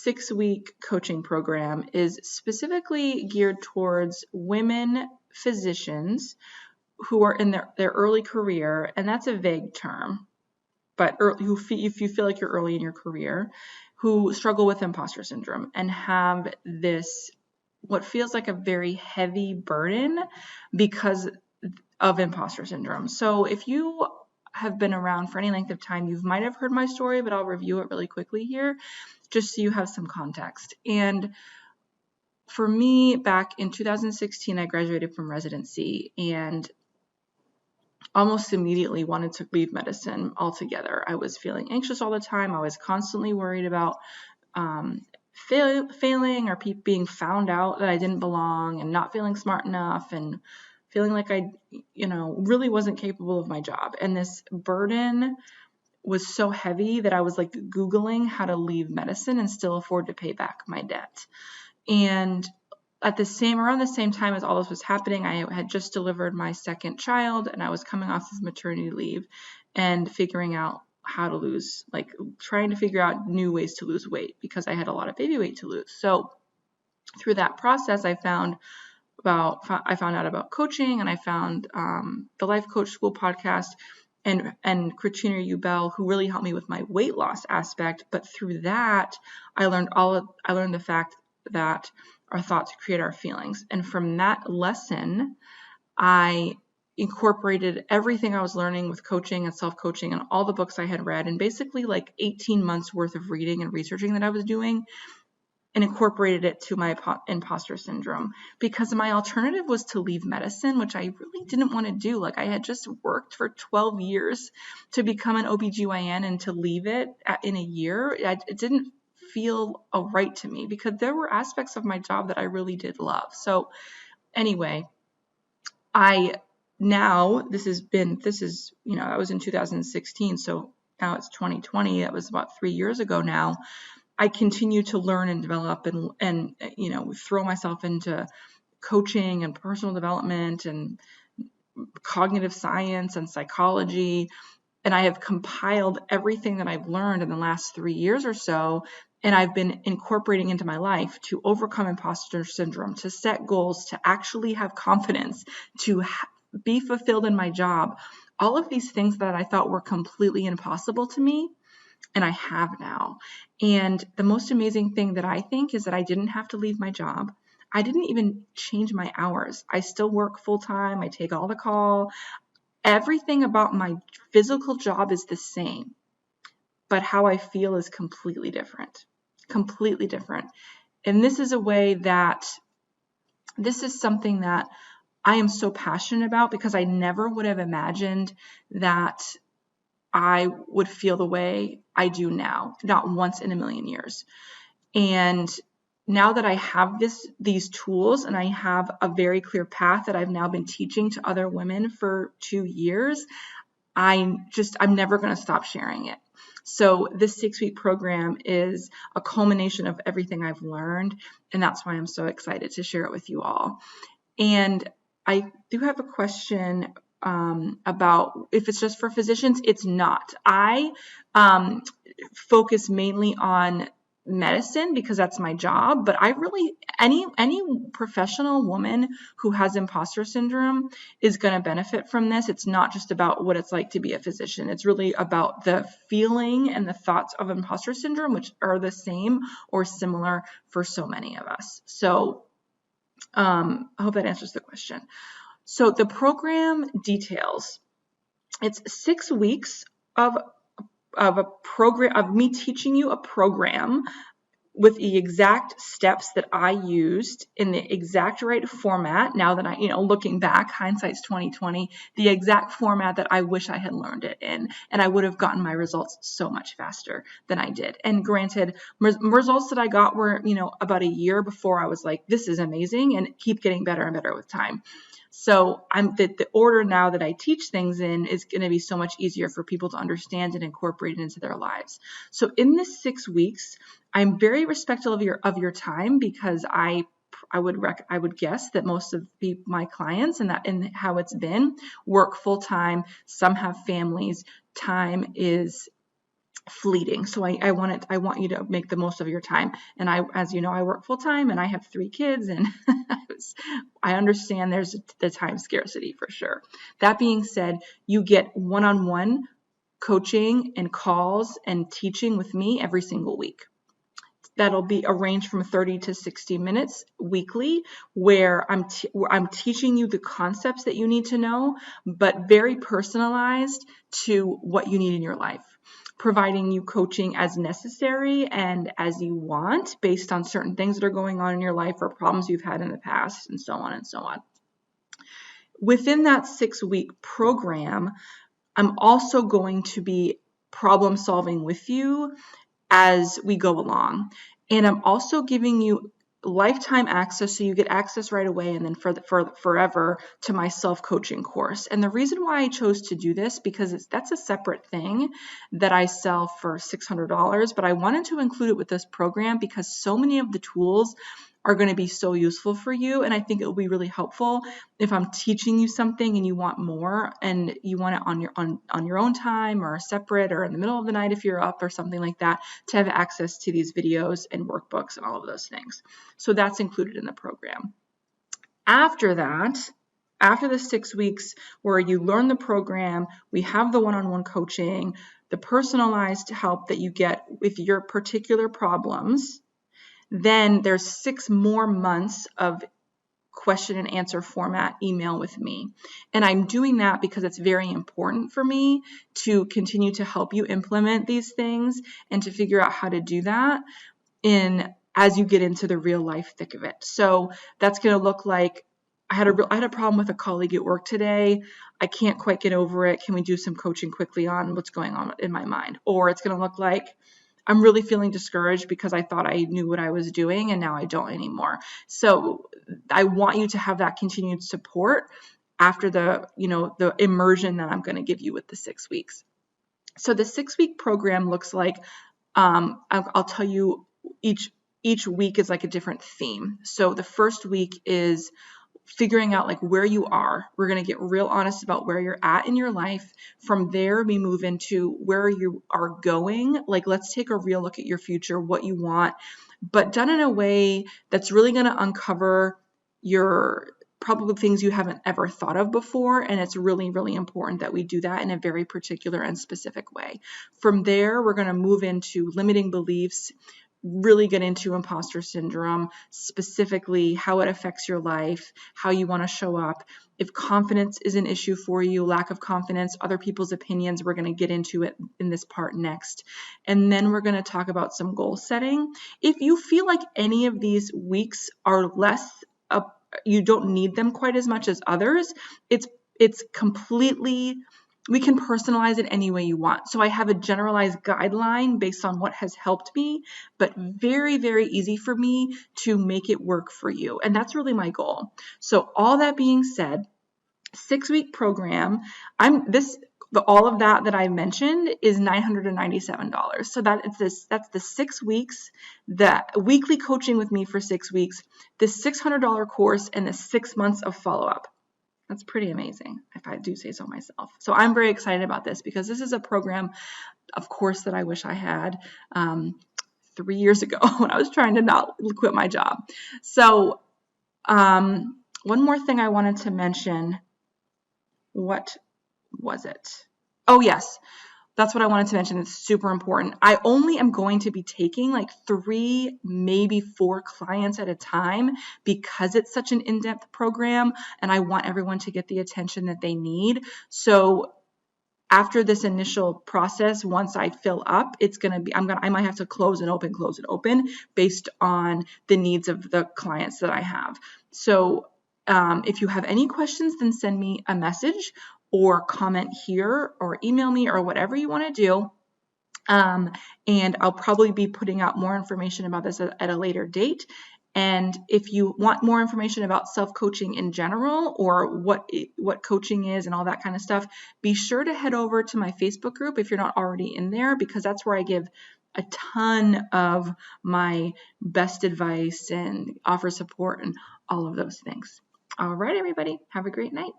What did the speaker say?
6-week coaching program is specifically geared towards women physicians who are in their early career, and that's a vague term, but if you feel like you're early in your career, who struggle with imposter syndrome and have this, what feels like a very heavy burden because of imposter syndrome. So if you have been around for any length of time, you might have heard my story, but I'll review it really quickly here, just so you have some context. And for me, back in 2016, I graduated from residency and almost immediately wanted to leave medicine altogether. I was feeling anxious all the time. I was constantly worried about failing or being found out that I didn't belong, and not feeling smart enough, and feeling like I, really wasn't capable of my job. And this burden was so heavy that I was like Googling how to leave medicine and still afford to pay back my debt. And around the same time as all this was happening, I had just delivered my second child, and I was coming off of maternity leave and figuring out how to trying to figure out new ways to lose weight because I had a lot of baby weight to lose. So through that process, I found out about coaching, and I found the Life Coach School podcast and Katrina Ubell, who really helped me with my weight loss aspect. But through that, I learned the fact that our thoughts create our feelings. And from that lesson, I incorporated everything I was learning with coaching and self-coaching and all the books I had read, and basically like 18 months worth of reading and researching that I was doing, and incorporated it to my imposter syndrome, because my alternative was to leave medicine, which I really didn't want to do. Like, I had just worked for 12 years to become an OBGYN, and to leave it in a year, it didn't feel right to me, because there were aspects of my job that I really did love. So anyway, I was in 2016. So now it's 2020. That was about 3 years ago now. I continue to learn and develop and throw myself into coaching and personal development and cognitive science and psychology. And I have compiled everything that I've learned in the last 3 years or so, and I've been incorporating into my life to overcome imposter syndrome, to set goals, to actually have confidence, to be fulfilled in my job. All of these things that I thought were completely impossible to me, and I have now. And the most amazing thing that I think is that I didn't have to leave my job. I didn't even change my hours. I still work full time. I take all the call. Everything about my physical job is the same, but how I feel is completely different. And this is something that I am so passionate about, because I never would have imagined that I would feel the way I do now, not once in a million years. And now that I have these tools, and I have a very clear path that I've now been teaching to other women for 2 years, I'm never going to stop sharing it. So this 6-week program is a culmination of everything I've learned, and that's why I'm so excited to share it with you all. And I do have a question about if it's just for physicians. It's not. I focus mainly on medicine because that's my job, but I really, any professional woman who has imposter syndrome is going to benefit from this. It's not just about what it's like to be a physician. It's really about the feeling and the thoughts of imposter syndrome, which are the same or similar for so many of us. So I hope that answers the question. So the program details, it's 6 weeks of a program, of me teaching you a program with the exact steps that I used in the exact right format. Now that looking back, hindsight's 2020, the exact format that I wish I had learned it in, and I would have gotten my results so much faster than I did. And granted, results that I got were, about a year before I was like, this is amazing, and keep getting better and better with time. So the order now that I teach things in is going to be so much easier for people to understand and incorporate it into their lives. So in this 6 weeks, I'm very respectful of your time, because I would guess that most of my clients and how it's been work full time. Some have families. Time is fleeting. So I want you to make the most of your time. And as you know, I work full time and I have 3 kids, and I understand there's the time scarcity for sure. That being said, you get one-on-one coaching and calls and teaching with me every single week. That'll be arranged from 30 to 60 minutes weekly, where I'm teaching you the concepts that you need to know, but very personalized to what you need in your life, providing you coaching as necessary and as you want based on certain things that are going on in your life or problems you've had in the past, and so on and so on. Within that 6-week program, I'm also going to be problem solving with you as we go along. And I'm also giving you lifetime access, so you get access right away and then for forever to my self-coaching course. And the reason why I chose to do this, because that's a separate thing that I sell for $600, but I wanted to include it with this program because so many of the tools are going to be so useful for you. And I think it will be really helpful if I'm teaching you something and you want more and you want it on your own time or separate or in the middle of the night if you're up or something like that, to have access to these videos and workbooks and all of those things. So that's included in the program. After that, after the 6 weeks where you learn the program, we have the one-on-one coaching, the personalized help that you get with your particular problems. Then there's 6 more months of question and answer format email with me. And I'm doing that because it's very important for me to continue to help you implement these things and to figure out how to do that as you get into the real life thick of it. So that's going to look like, I had a problem with a colleague at work today. I can't quite get over it. Can we do some coaching quickly on what's going on in my mind? Or it's going to look like, I'm really feeling discouraged because I thought I knew what I was doing and now I don't anymore. So I want you to have that continued support after the immersion that I'm going to give you with the 6 weeks. So the 6-week program looks like, I'll tell you, each week is like a different theme. So the first week is figuring out like where you are. We're going to get real honest about where you're at in your life. From there, we move into where you are going. Like, let's take a real look at your future, what you want, but done in a way that's really going to uncover your probably things you haven't ever thought of before. And it's really, really important that we do that in a very particular and specific way. From there, we're going to move into limiting beliefs, really get into imposter syndrome, specifically how it affects your life, how you want to show up. If confidence is an issue for you, lack of confidence, other people's opinions, we're going to get into it in this part next. And then we're going to talk about some goal setting. If you feel like any of these weeks are you don't need them quite as much as others, it's completely, we can personalize it any way you want. So I have a generalized guideline based on what has helped me, but very, very easy for me to make it work for you. And that's really my goal. So all that being said, 6-week program, all of that I mentioned is $997. So that's the 6 weeks, the weekly coaching with me for 6 weeks, the $600 course, and the 6 months of follow-up. That's pretty amazing, if I do say so myself. So I'm very excited about this because this is a program, of course, that I wish I had 3 years ago when I was trying to not quit my job. So one more thing I wanted to mention. What was it? Oh, yes. That's what I wanted to mention. It's super important. I only am going to be taking like 3, maybe 4 clients at a time because it's such an in-depth program and I want everyone to get the attention that they need. So after this initial process, once I fill up, it's going to be, I might have to close and open based on the needs of the clients that I have. So if you have any questions, then send me a message or comment here or email me or whatever you want to do. And I'll probably be putting out more information about this at a later date. And if you want more information about self-coaching in general or what coaching is and all that kind of stuff, be sure to head over to my Facebook group if you're not already in there, because that's where I give a ton of my best advice and offer support and all of those things. All right, everybody, have a great night.